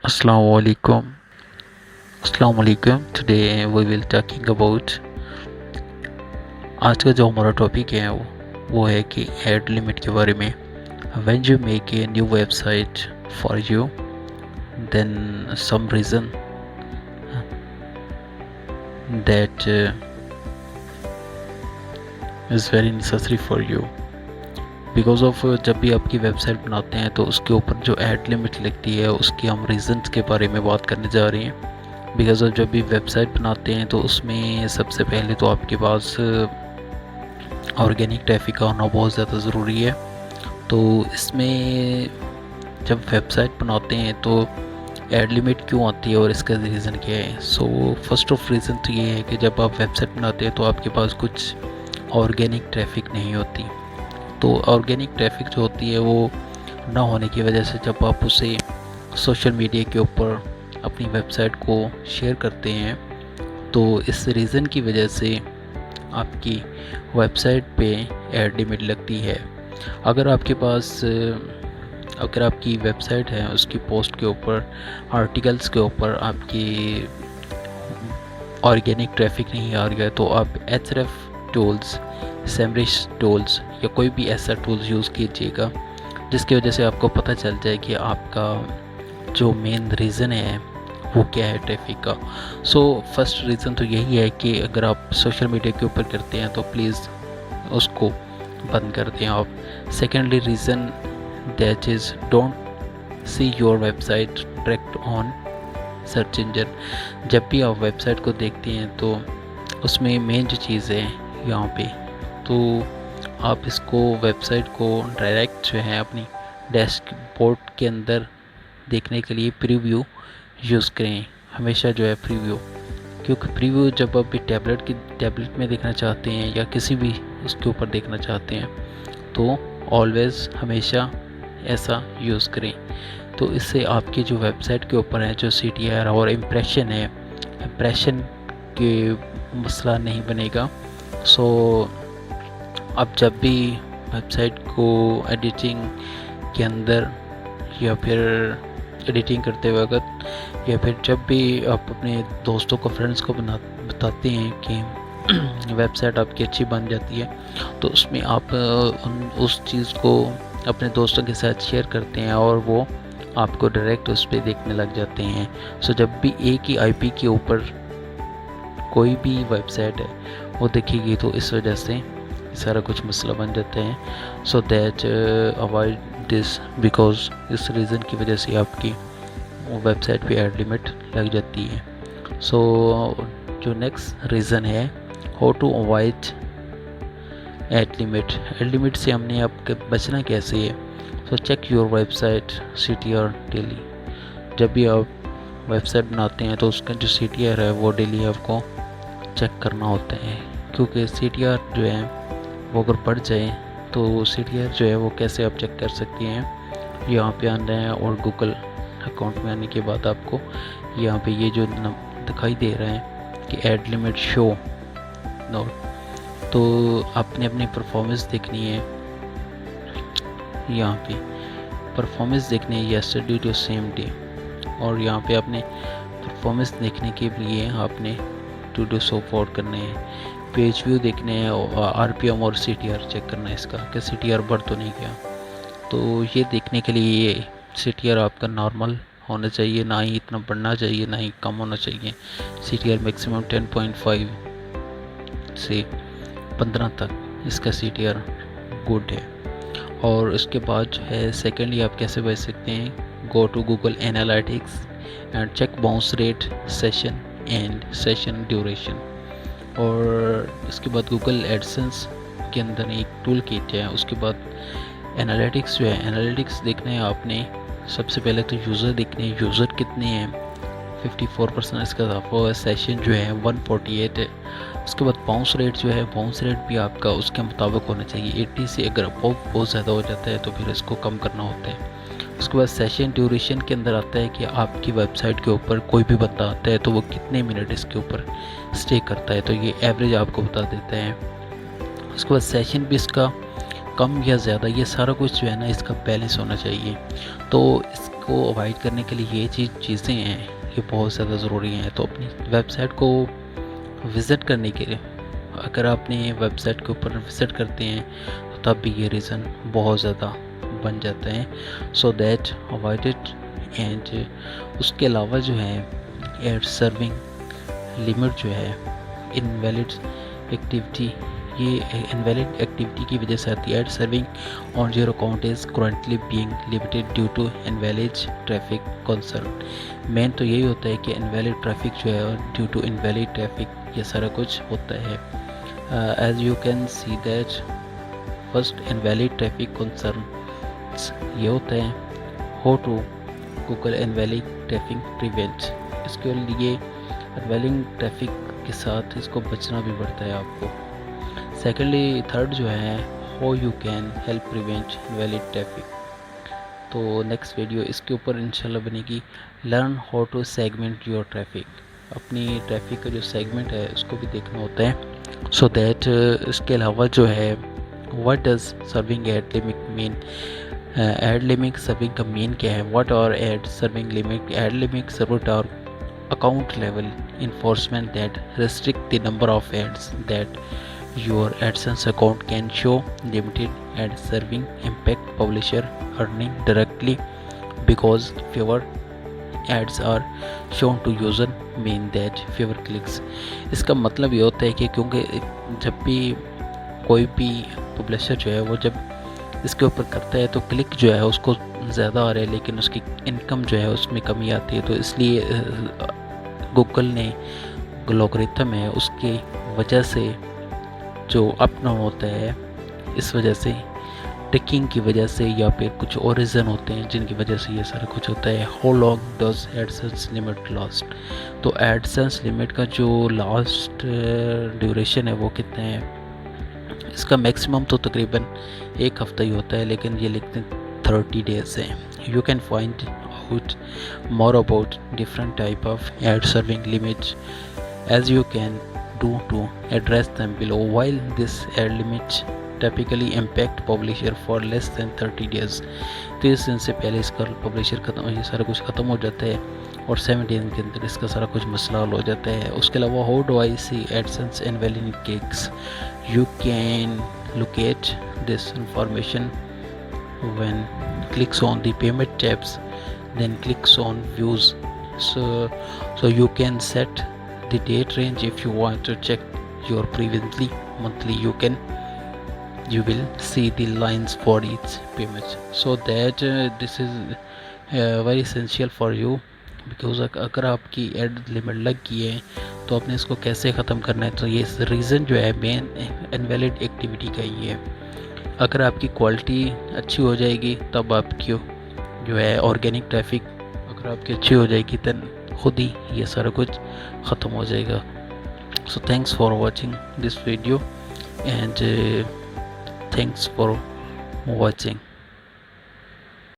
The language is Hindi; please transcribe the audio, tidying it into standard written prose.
Assalamu alaikum. Assalamu alaikum. Today we will talking about आज का जो हमारा टॉपिक है वो है कि एड लिमिट के बारे में. When you make a new website for you, then some reason that is very necessary for you. Because of जब भी आपकी वेबसाइट बनाते हैं तो उसके ऊपर जो एड लिमिट लगती है उसकी हम रीज़न्स के बारे में बात करने जा रहे हैं. बिकॉज ऑफ जब भी वेबसाइट बनाते हैं तो उसमें सबसे पहले तो आपके पास ऑर्गेनिक ट्रैफिक का होना बहुत ज़्यादा ज़रूरी है. तो इसमें जब वेबसाइट बनाते हैं तो एड लिमिट क्यों आती है और इसका रीज़न क्या है. सो फर्स्ट ऑफ रीज़न तो ये है कि जब आप वेबसाइट बनाते हैं तो आपके पास कुछ ऑर्गेनिक ट्रैफिक नहीं होती. तो ऑर्गेनिक ट्रैफिक जो होती है वो ना होने की वजह से जब आप उसे सोशल मीडिया के ऊपर अपनी वेबसाइट को शेयर करते हैं तो इस रीज़न की वजह से आपकी वेबसाइट पे एड लिमिट लगती है. अगर आपकी वेबसाइट है उसकी पोस्ट के ऊपर आर्टिकल्स के ऊपर आपकी ऑर्गेनिक ट्रैफिक नहीं आ रहा है तो आप एचरेफ टूल्स, सेमरिश टूल्स या कोई भी ऐसा टूल्स यूज़ कीजिएगा जिसकी वजह से आपको पता चल जाए कि आपका जो मेन रीज़न है वो क्या है ट्रैफिक का. सो फर्स्ट रीज़न तो यही है कि अगर आप सोशल मीडिया के ऊपर करते हैं तो प्लीज़ उसको बंद कर दें आप. Secondly reason that is don't see your website direct on search engine. जब भी आप वेबसाइट को देखते हैं तो उसमें मेन जो चीज़ है यहाँ पे तो आप इसको वेबसाइट को डायरेक्ट जो है अपनी डैशबोर्ड के अंदर देखने के लिए प्रीव्यू यूज़ करें हमेशा जो है प्रीव्यू. क्योंकि प्रीव्यू जब आप भी टैबलेट में देखना चाहते हैं या किसी भी उसके ऊपर देखना चाहते हैं तो ऑलवेज़ हमेशा ऐसा यूज़ करें. तो इससे आपकी जो वेबसाइट के ऊपर है जो CTR और इम्प्रेशन है, इम्प्रेशन के मसला नहीं बनेगा. सो अब जब भी वेबसाइट को एडिटिंग के अंदर या फिर एडिटिंग करते वक्त या फिर जब भी आप अपने दोस्तों को, फ्रेंड्स को बताते हैं कि वेबसाइट आपकी अच्छी बन जाती है तो उसमें आप उस चीज़ को अपने दोस्तों के साथ शेयर करते हैं और वो आपको डायरेक्ट उस पर देखने लग जाते हैं. सो जब भी एक ही IP के ऊपर कोई भी वेबसाइट है वो दिखेगी तो इस वजह से सारा कुछ मसला बन जाता है. So that avoid this because इस रीज़न की वजह से आपकी वेबसाइट पे एड लिमिट लग जाती है. सो जो नेक्स्ट रीज़न है how to avoid ad limit. Ad limit से हमने आपके बचना कैसे है. So check your website CTR daily. जब भी आप वेबसाइट बनाते हैं तो उसका जो CTR है वो डेली आपको चेक करना होता है. क्योंकि CTR जो है वो अगर बढ़ जाए तो CTR जो है वो कैसे आप चेक कर सकते हैं. यहाँ पे आना है और गूगल अकाउंट में आने के बाद आपको यहाँ पे ये जो दिखाई दे रहा है कि एड लिमिट शो नोट, तो आपने अपनी परफॉर्मेंस देखनी है. यहाँ पे परफॉर्मेंस देखनी है येस्टरडे टू सेम डे और यहाँ पे आपने परफॉर्मेंस देखने के लिए आपने टू डू सो फॉरवर्ड करने हैं, पेज व्यू देखने हैं और RPM और CTR चेक करना है इसका कि CTR बढ़ तो नहीं गया. तो ये देखने के लिए ये CTR आपका नॉर्मल होना चाहिए, ना ही इतना बढ़ना चाहिए ना ही कम होना चाहिए. CTR मैक्सिमम 10.5 से 15 तक इसका CTR गुड है. और उसके बाद जो है सेकेंडली आप कैसे बच सकते हैं, go to Google Analytics and check bounce rate, session and session duration. और इसके बाद गूगल एडसेंस के अंदर एक टूल किट है. उसके बाद एनालिटिक्स जो है, एनालिटिक्स देखना है आपने. सबसे पहले तो यूज़र देखने हैं, यूज़र कितने हैं, 54% इसका इजाफा हुआ है. सेशन जो है 148 है. उसके बाद बाउंस रेट जो है, बाउंस रेट भी आपका उसके मुताबिक होना चाहिए. 80 से अगर बहुत ज़्यादा हो जाता है तो फिर इसको कम करना होता है. उसके बाद सेशन ड्यूरेशन के अंदर आता है कि आपकी वेबसाइट के ऊपर कोई भी बंदा आता है तो वो कितने मिनट इसके ऊपर स्टे करता है, तो ये एवरेज आपको बता देता है. उसके बाद सेशन भी इसका कम या ज़्यादा, ये सारा कुछ जो है ना इसका बैलेंस होना चाहिए. तो इसको को अवॉइड करने के लिए ये चीज़ें हैं, ये बहुत ज़्यादा ज़रूरी हैं। तो अपनी वेबसाइट को विज़िट करने के लिए, अगर आपने वेबसाइट के ऊपर विज़िट करते हैं तो तब भी ये रीज़न बहुत ज़्यादा बन जाता है। So that avoid it. And उसके अलावा जो है एड सर्विंग लिमिट जो है इनवैलिड एक्टिविटी, ये इनवैलिड एक्टिविटी की वजह से आती है। Ad serving on your account is currently being limited due to invalid traffic concern. Main तो यही होता है कि इनवैलिड ट्रैफिक जो है ड्यू टू इनवैलिड ट्रैफिक ये सारा कुछ होता है। As you can see that first invalid traffic concern ये होता है how to Google invalid traffic prevent. इसके लिए इनवैलिड ट्रैफिक के साथ इसको बचना भी पड़ता है आपको। सेकेंडली थर्ड जो है how you can help prevent invalid traffic. तो नेक्स्ट वीडियो इसके ऊपर इंशाल्लाह बनेगी। Learn how to segment your traffic. अपनी ट्रैफिक का जो सेगमेंट है उसको भी देखना होता है। सो दैट इसके अलावा जो है what does serving ad limit mean. Ad limit serving का मीन क्या है? What are ad serving limit? Ad limit serve are account level enforcement that restrict the number of ads that your AdSense account can show. Limited ad serving impact publisher earning directly because fewer ads are shown to user mean that fewer clicks. इसका मतलब ये होता है कि क्योंकि जब भी कोई भी पब्लिशर जो है वो जब इसके ऊपर करता है तो क्लिक जो है उसको ज़्यादा आ रहा है लेकिन उसकी इनकम जो है उसमें कमी आती है। तो इसलिए गूगल ने एल्गोरिथम है उसकी वजह से जो अपना होता है, इस वजह से ट्रिकिंग की वजह से या फिर कुछ और रीज़न होते हैं जिनकी वजह से ये सारा कुछ होता है। How long does AdSense limit last? तो एडसेंस लिमिट का जो लास्ट ड्यूरेशन है वो कितना है? इसका मैक्सिमम तो तकरीबन 1 हफ़्ता ही होता है लेकिन ये लिखते हैं 30 डेज़ है। You can find out more about different type of ad serving limits as you can do to address them below. While this ad limits typically impact publisher for less than 30 days, 30 दिन से पहले इसका पब्लिशर खत्म, ये सारा कुछ ख़त्म हो जाता है और 7 दिन के अंदर इसका सारा कुछ मसला हल हो जाता है। उसके अलावा how do I see AdSense invalid clicks? You can locate this information when clicks on the payment tabs, then clicks on views. So you can set the date range if you want to check your previously monthly. You will see the lines for each payment, so that this is very essential for you because अगर आपकी एड लिमिट लग गई है तो आपने इसको कैसे ख़त्म करना है। तो ये रीज़न जो है मेन इनवैलिड एक्टिविटी का ही है। अगर आपकी क्वालिटी अच्छी हो जाएगी तब आपकी जो है ऑर्गेनिक ट्रैफिक अगर आपकी अच्छी हो जाएगी तब खुद ही ये सारा कुछ ख़त्म हो जाएगा। So thanks for watching this video and thanks for watching.